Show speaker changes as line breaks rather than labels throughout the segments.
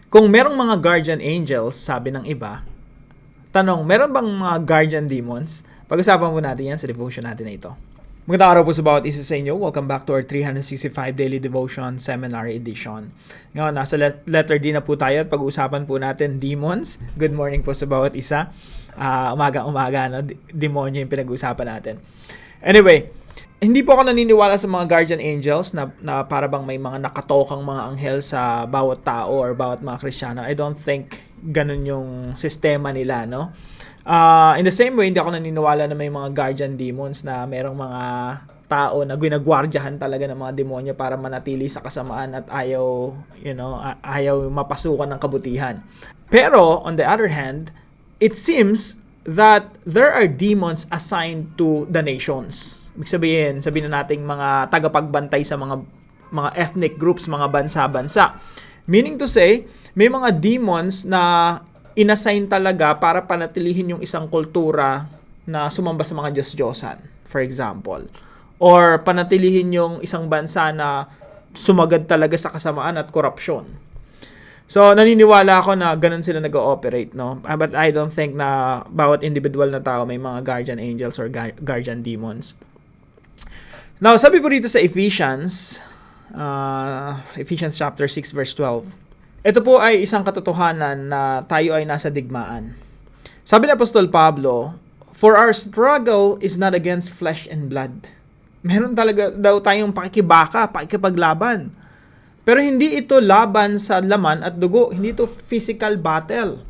Kung merong mga guardian angels, sabi ng iba, tanong, meron bang mga guardian demons? Pag-usapan po natin yan sa devotion natin na ito. Magandang araw po sa bawat isa sa inyo. Welcome back to our 365 Daily Devotion Seminary Edition. Ngayon, nasa letter D na po tayo at pag-uusapan po natin demons. Good morning po sa bawat isa. Umaga-umaga, no? Demonyo yung pinag-uusapan natin. Anyway, hindi po ako naniniwala sa mga guardian angels na para bang may mga nakatokang mga anghel sa bawat tao or bawat mga Kristiyano. I don't think ganun yung sistema nila, no? In the same way, hindi ako naniniwala na may mga guardian demons na merong mga tao na ginagwardyahan talaga ng mga demonyo para manatili sa kasamaan at ayaw mapasukan ng kabutihan. Pero, on the other hand, it seems that there are demons assigned to the nations. Ibig sabihin na nating mga tagapagbantay sa mga ethnic groups, mga bansa-bansa. Meaning to say, may mga demons na inassign talaga para panatilihin yung isang kultura na sumamba sa mga Diyos-Diyosan, for example. Or panatilihin yung isang bansa na sumagad talaga sa kasamaan at korupsyon. So, naniniwala ako na ganun sila nag-ooperate, no? But I don't think na bawat individual na tao may mga guardian angels or guardian demons. Now, sabi po dito sa Ephesians chapter 6 verse 12. Ito po ay isang katotohanan na tayo ay nasa digmaan. Sabi ni Apostol Pablo, "For our struggle is not against flesh and blood." Meron talaga daw tayong pakikipaglaban. Pero hindi ito laban sa laman at dugo, hindi ito physical battle.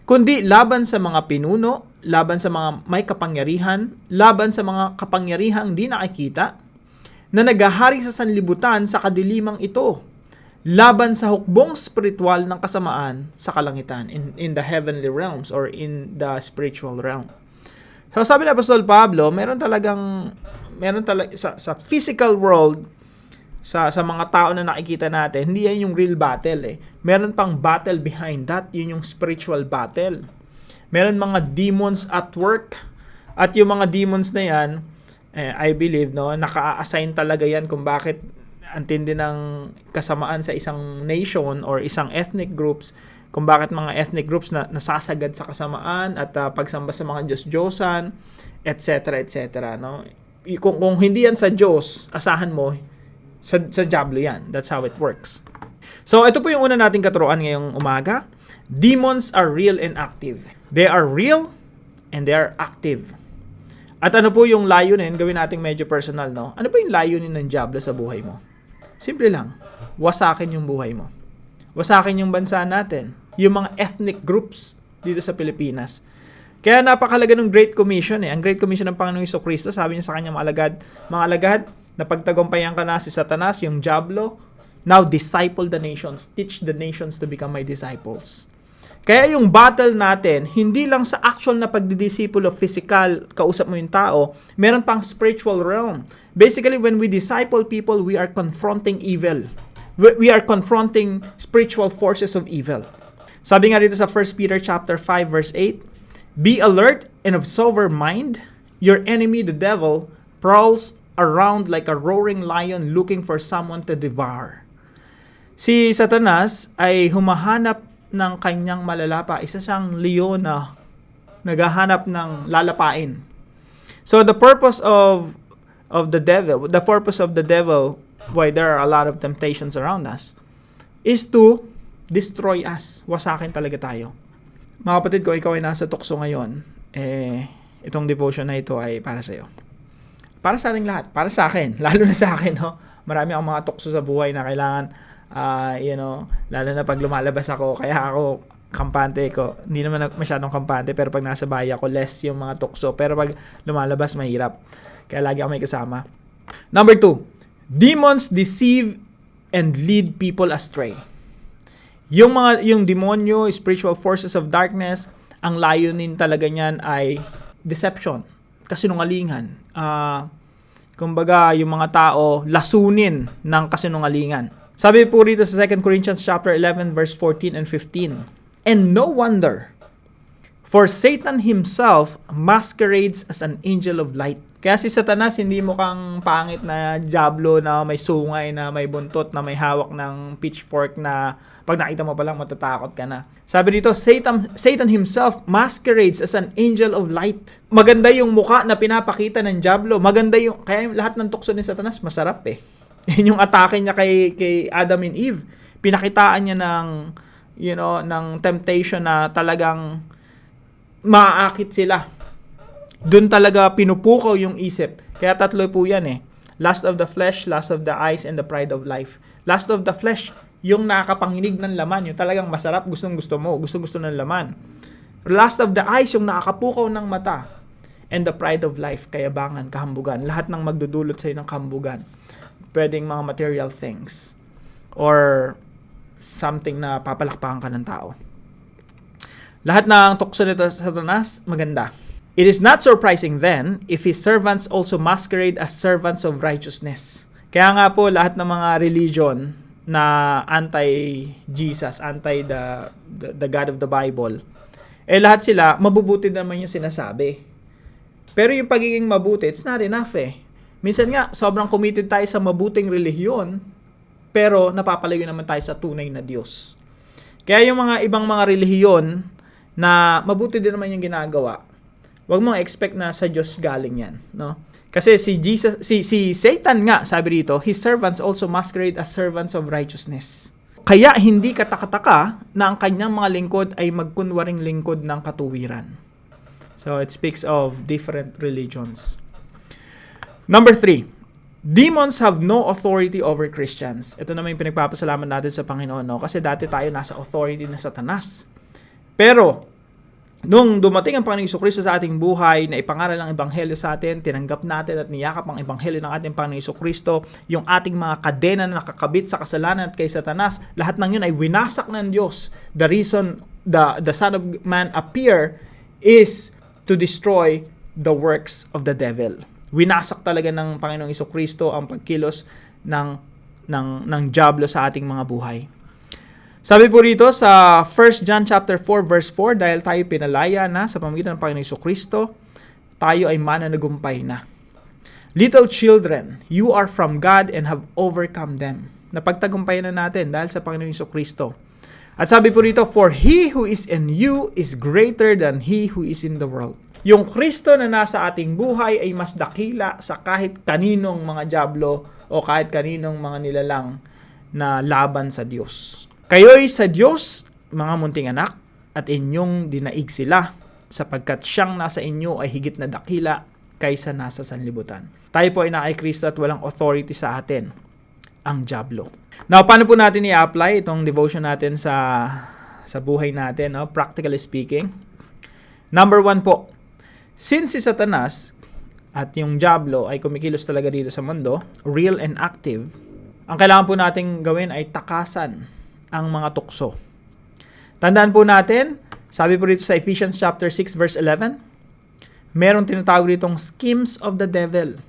Kundi laban sa mga pinuno, laban sa mga may kapangyarihan, laban sa mga kapangyarihang di nakikita, na naghahari sa sanlibutan sa kadilimang ito, laban sa hukbong spiritual ng kasamaan sa kalangitan, in the heavenly realms or in the spiritual realm. So sabi ni Apostol Pablo, meron talaga sa physical world, sa mga tao na nakikita natin, hindi yan yung real battle eh. Meron pang battle behind that, yun yung spiritual battle. Meron mga demons at work, at yung mga demons na yan, I believe, no, naka-assign talaga yan kung bakit ang tindi ng kasamaan sa isang nation or isang ethnic groups, kung bakit mga ethnic groups na nasasagad sa kasamaan at pagsamba sa mga Diyos-Diyosan, etc., etc., no? Kung hindi yan sa Diyos, asahan mo, sa diablo yan. That's how it works. So, ito po yung una nating katuruan ngayong umaga. Demons are real and active. They are real and they are active. At ano po yung layunin? Gawin nating medyo personal, no? Ano po yung layunin ng diablo sa buhay mo? Simple lang. Wasakin yung buhay mo. Wasakin yung bansa natin. Yung mga ethnic groups dito sa Pilipinas. Kaya napakalaga ng Great Commission eh. Ang Great Commission ng Panginoong Jesucristo, sabi niya sa kanyang mga alagad, na pagtagumpayan ka na si Satanas, yung diablo, now disciple the nations. Teach the nations to become my disciples. Kaya yung battle natin, hindi lang sa actual na pagdidisipulo physical, kausap mo yung tao, meron pang spiritual realm. Basically, when we disciple people, we are confronting evil. We are confronting spiritual forces of evil. Sabi nga dito sa 1 Peter chapter 5 verse 8, "Be alert and of sober mind. Your enemy, the devil, prowls around like a roaring lion looking for someone to devour." Si Satanas ay humahanap ng kanyang malalapa. Isa siyang leon na naghahanap ng lalapain. So the purpose of the devil, why there are a lot of temptations around us, is to destroy us. Wasakin talaga tayo. Mga kapatid ko, ikaw ay nasa tukso ngayon, itong devotion na ito ay para sa iyo. Para sa ating lahat. Para sa akin. Lalo na sa akin, no? Marami akong mga tukso sa buhay na kailangan, lalo na pag lumalabas ako, kaya ako kampante ko. Hindi naman masyadong kampante, pero pag nasa bahay ako, less yung mga tukso. Pero pag lumalabas, mahirap. Kaya lagi ako may kasama. Number 2, demons deceive and lead people astray. Yung demonyo, spiritual forces of darkness, ang layunin talaga niyan ay deception, kasinungalingan. Kumbaga, yung mga tao lasunin ng kasinungalingan. Sabi po rito sa 2 Corinthians chapter 11 verse 14 and 15, "And no wonder, for Satan himself masquerades as an angel of light. Kaya si Satanas, hindi mukhang pangit na diablo na may sungay, na may buntot, na may hawak ng pitchfork na pag nakita mo pa lang matatakot ka na. Sabi dito, Satan himself masquerades as an angel of light. Maganda yung muka na pinapakita ng diablo. Maganda yung, kaya yung lahat ng tukso ni Satanas, masarap eh. Yun yung atake niya kay Adam and Eve. Pinakitaan niya ng, ng temptation na talagang maaakit sila. Doon talaga pinupukaw yung isip. Kaya tatlo po yan eh. Lust of the flesh, lust of the eyes, and the pride of life. Lust of the flesh, yung nakakapanginig ng laman. Yung talagang masarap, gustong-gusto mo. Gusto-gusto ng laman. Lust of the eyes, yung nakakapukaw ng mata. And the pride of life, kayabangan, kahambugan. Lahat ng magdudulot sa'yo ng kahambugan. Pwedeng mga material things. Or something na papalakpakan ka ng tao. Lahat ng tukso nito sa Satanas, maganda. It is not surprising then if his servants also masquerade as servants of righteousness. Kaya nga po lahat ng mga religion na anti-Jesus, anti the God of the Bible, lahat sila, mabubuti naman yung sinasabi. Pero yung pagiging mabuti, it's not enough eh. Minsan nga, sobrang committed tayo sa mabuting relihiyon, pero napapalayo naman tayo sa tunay na Diyos. Kaya yung mga ibang mga relihiyon na mabuti din naman yung ginagawa, huwag mong expect na sa Diyos galing yan, no? Kasi si Satan nga, sabi dito, his servants also masquerade as servants of righteousness. Kaya hindi katakataka na ang kanyang mga lingkod ay magkunwaring lingkod ng katuwiran. So it speaks of different religions. Number 3, demons have no authority over Christians. Ito naman yung pinagpapasalamat natin sa Panginoon, no? Kasi dati tayo nasa authority ng Satanas. Pero nung dumating ang Panginoong Jesucristo sa ating buhay, na ipangaral ang Ebanghelyo sa atin, tinanggap natin at niyakap ang Ebanghelyo ng ating Panginoong Jesucristo, yung ating mga kadena na nakakabit sa kasalanan at kay Satanas, lahat ng yun ay winasak ng Diyos. The reason the Son of Man appear is to destroy the works of the devil. Winasak talaga ng Panginoong Jesucristo ang pagkilos ng diablo sa ating mga buhay. Sabi po rito sa 1 John chapter 4 verse 4, dahil tayo pinalaya na sa pamamagitan ng Panginoong Jesucristo, tayo ay mananagumpay na. Little children, you are from God and have overcome them. Napagtagumpayan na natin dahil sa Panginoong Jesucristo. At sabi po rito, for he who is in you is greater than he who is in the world. Yung Kristo na nasa ating buhay ay mas dakila sa kahit kaninong mga diablo o kahit kaninong mga nilalang na laban sa Diyos. Kayo'y sa Diyos, mga munting anak, at inyong dinaig sila, sapagkat siyang nasa inyo ay higit na dakila kaysa nasa sanlibutan. Tayo po ay na kay Kristo at walang authority sa atin, ang diablo. Now, paano po natin i-apply itong devotion natin sa buhay natin, no? Practically speaking? Number 1 po, since si Satanas at yung diablo ay kumikilos talaga dito sa mundo, real and active, ang kailangan po nating gawin ay takasan ang mga tukso. Tandaan po natin, sabi po dito sa Ephesians chapter 6 verse 11, merong tinatawag ditong schemes of the devil.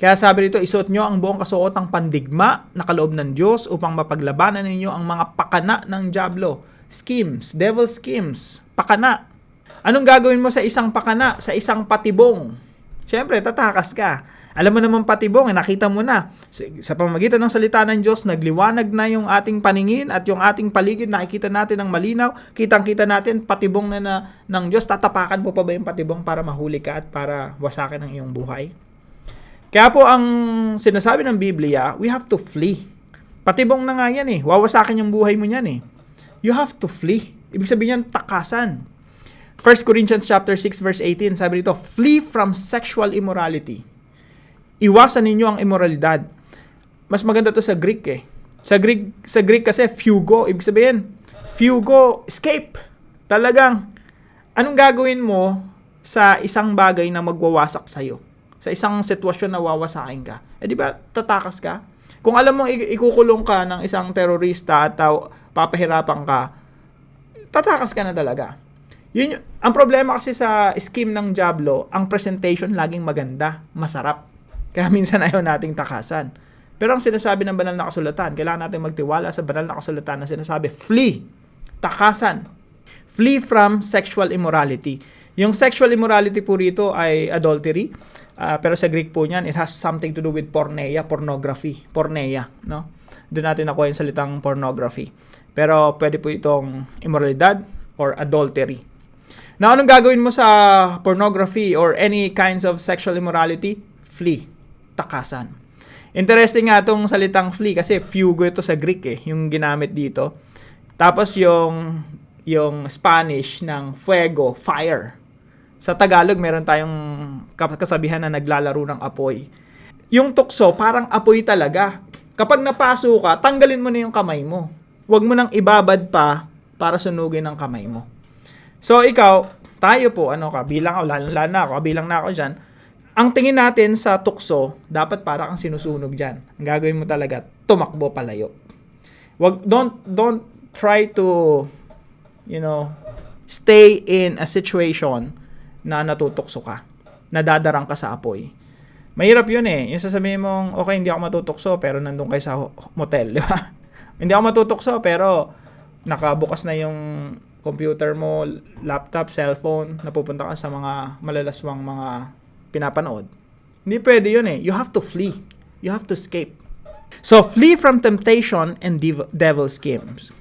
Kaya sabi dito, isuot nyo ang buong kasuotang pandigma na kaloob ng Diyos upang mapaglabanan ninyo ang mga pakana ng diablo. Schemes, devil schemes, pakana. Anong gagawin mo sa isang pakana, sa isang patibong? Siyempre, tatakas ka. Alam mo naman patibong, nakita mo na. Sa pamamagitan ng salita ng Diyos, nagliwanag na yung ating paningin at yung ating paligid, nakikita natin ng malinaw, kitang-kita natin, patibong na ng Diyos. Tatapakan mo pa ba yung patibong para mahuli ka at para wasakin ang iyong buhay? Kaya po ang sinasabi ng Biblia, we have to flee. Patibong na nga yan eh. Wawasakin yung buhay mo yan eh. You have to flee. Ibig sabihin yan, takasan. 1 Corinthians chapter 6 verse 18, sabi dito, flee from sexual immorality. Iwasan ninyo ang immoralidad. Mas maganda to sa Greek eh. Sa Greek kasi fugo, ibig sabihin, fugo, escape. Talagang, anong gagawin mo sa isang bagay na magwawasak sa'yo? Sa isang sitwasyon na wawasakin ka? Di ba, tatakas ka? Kung alam mo ikukulong ka ng isang terorista at papahirapan ka, tatakas ka na talaga. Yun, ang problema kasi sa scheme ng diablo, ang presentation laging maganda, masarap. Kaya minsan ayaw nating takasan. Pero ang sinasabi ng banal na kasulatan, kailangan natin magtiwala sa banal na kasulatan na sinasabi, flee, takasan. Flee from sexual immorality. Yung sexual immorality po rito ay adultery. Pero sa Greek po niyan, it has something to do with porneia, pornography. Porneia, no? Doon natin nakuha yung salitang pornography. Pero pwede po itong immoralidad or adultery. Now, anong gagawin mo sa pornography or any kinds of sexual immorality? Flee. Takasan. Interesting nga itong salitang flee kasi fugo ito sa Greek yung ginamit dito. Tapos yung Spanish ng fuego, fire. Sa Tagalog, meron tayong kasabihan na naglalaro ng apoy. Yung tukso, parang apoy talaga. Kapag napaso ka, tanggalin mo na yung kamay mo. Huwag mo nang ibabad pa para sunugin ang kamay mo. So, tayo po, bilang na ako dyan. Ang tingin natin sa tukso, dapat para kang sinusunog dyan. Ang gagawin mo talaga, tumakbo palayo. Don't try to, stay in a situation na natutukso ka, nadadarang ka sa apoy. Mahirap yun Yung sasabihin mong, okay, hindi ako matutukso, pero nandun kayo sa motel, di ba? Hindi ako matutukso, pero nakabukas na yung computer mo, laptop, cellphone, napupunta ka sa mga malalaswang mga pinapanood. Hindi pwede yun You have to flee. You have to escape. So, flee from temptation and devil schemes.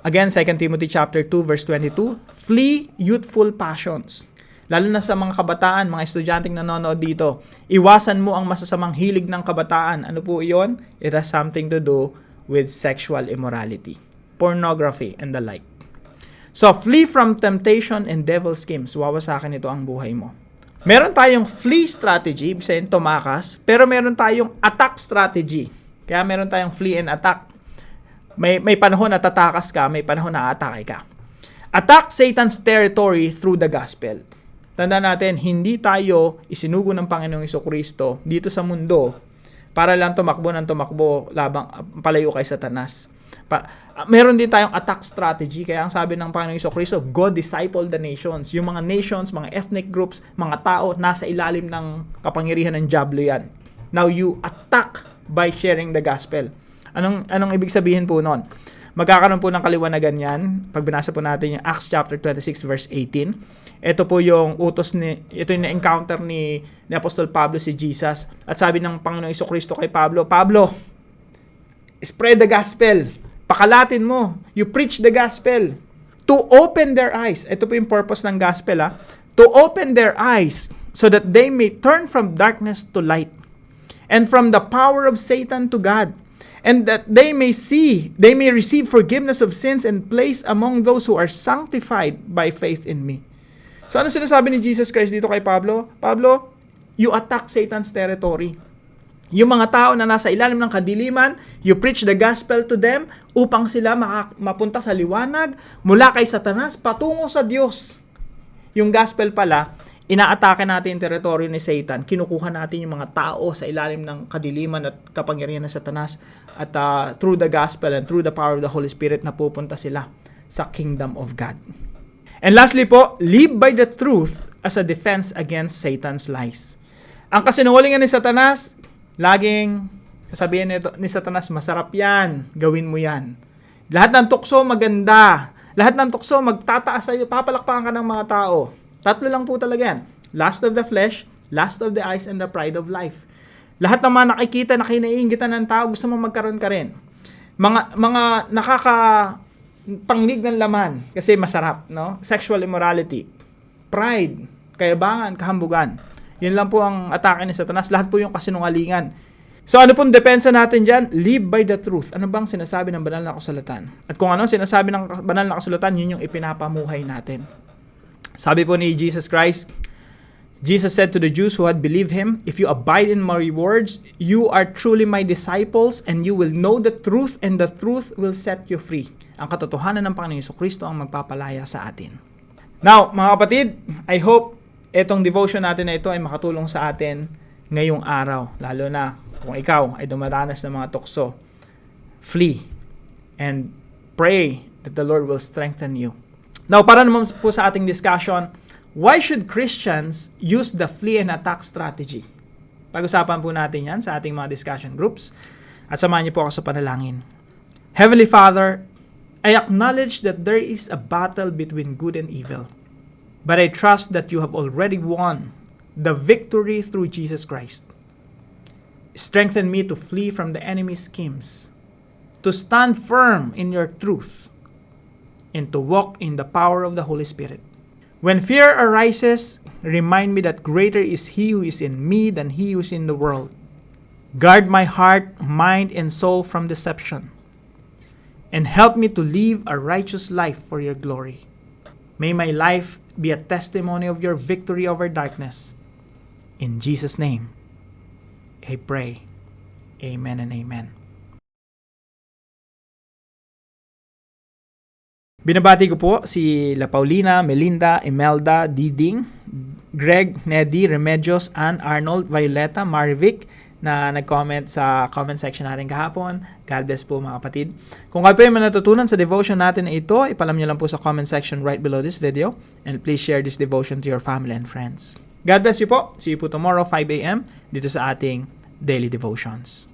Again, 2 Timothy chapter 2, verse 22, flee youthful passions. Lalo na sa mga kabataan, mga estudyanteng nanonood dito, iwasan mo ang masasamang hilig ng kabataan. Ano po iyon? It has something to do with sexual immorality, pornography, and the like. So, flee from temptation and devil schemes. Wawasakin ito ang buhay mo. Meron tayong flee strategy, ibig sabihin tumakas, pero meron tayong attack strategy. Kaya meron tayong flee and attack. May panahon na tatakas ka, may panahon na atake ka. Attack Satan's territory through the gospel. Tandaan natin, hindi tayo isinugo ng Panginoong Jesucristo dito sa mundo para lang tumakbo labang palayo kay Satanas. Meron din tayong attack strategy. Kaya ang sabi ng Panginoong Jesucristo, go disciple the nations. Yung mga nations, mga ethnic groups, mga tao, nasa ilalim ng kapangyarihan ng diablo yan. Now you attack by sharing the gospel. Anong ibig sabihin po nun? Magkakaroon po ng kaliwanagan yan pag binasa po natin yung Acts chapter 26 verse 18. Ito po yung ito yung na-encounter ni Apostol Pablo si Jesus. At sabi ng Panginoong Jesucristo kay Pablo, spread the gospel. Pakalatin mo. You preach the gospel. To open their eyes. Ito po yung purpose ng gospel. To open their eyes so that they may turn from darkness to light and from the power of Satan to God. And that they may receive forgiveness of sins and place among those who are sanctified by faith in me. So ano sinasabi ni Jesus Christ dito kay Pablo? Pablo, you attack Satan's territory. Yung mga tao na nasa ilalim ng kadiliman, you preach the gospel to them upang sila mapunta sa liwanag mula kay Satanas patungo sa Diyos. Yung gospel pala, inaatake natin yung teritoryo ni Satan. Kinukuha natin yung mga tao sa ilalim ng kadiliman at kapangyarihan ng Satanas at through the gospel and through the power of the Holy Spirit napupunta sila sa kingdom of God. And lastly po, live by the truth as a defense against Satan's lies. Ang kasinungalingan ni Satanas, laging sasabihin ni Satanas, masarap yan, gawin mo yan. Lahat ng tukso maganda. Lahat ng tukso magtataas sa'yo, papalakpakan ka ng mga tao. Tatlo lang po talaga yan. Lust of the flesh, lust of the eyes, and the pride of life. Lahat ng mga nakikita na kinaiingitan ng tao, gusto mo magkaroon ka rin. Mga nakakapangnig ng laman kasi masarap, no? Sexual immorality, pride, kayabangan, kahambugan. Yun lang po ang atake ni Satanas. Lahat po yung kasinungalingan. So ano pong depensa natin dyan? Live by the truth. Ano bang sinasabi ng banal na kasulatan? At kung ano sinasabi ng banal na kasulatan, yun yung ipinapamuhay natin. Sabi po ni Jesus Christ, Jesus said to the Jews who had believed Him, if you abide in my words, you are truly my disciples and you will know the truth and the truth will set you free. Ang katotohanan ng Panginoong Jesucristo ang magpapalaya sa atin. Now, mga kapatid, I hope itong devotion natin na ito ay makatulong sa atin ngayong araw. Lalo na kung ikaw ay dumaranas ng mga tukso. Flee and pray that the Lord will strengthen you. Now, para naman po sa ating discussion, why should Christians use the flee and attack strategy? Pag-usapan po natin yan sa ating mga discussion groups. At samahan niyo po ako sa panalangin. Heavenly Father, I acknowledge that there is a battle between good and evil. but I trust that you have already won the victory through Jesus Christ. Strengthen me to flee from the enemy's schemes, to stand firm in your truth, and to walk in the power of the Holy Spirit. When fear arises, remind me that greater is He who is in me than he who is in the world. Guard my heart, mind, and soul from deception, and help me to live a righteous life for your glory. May my life be a testimony of your victory over darkness. In Jesus' name, I pray. Amen and amen. Binabati ko po si La Paulina, Melinda, Imelda, Diding, Greg, Neddy, Remedios, Ann, Arnold, Violeta, Marvic, na nag-comment sa comment section natin kahapon. God bless po mga kapatid. Kung kayo po yung natutunan sa devotion natin na ito, ipalam nyo lang po sa comment section right below this video. And please share this devotion to your family and friends. God bless you po. See you po tomorrow 5 a.m. dito sa ating Daily Devotions.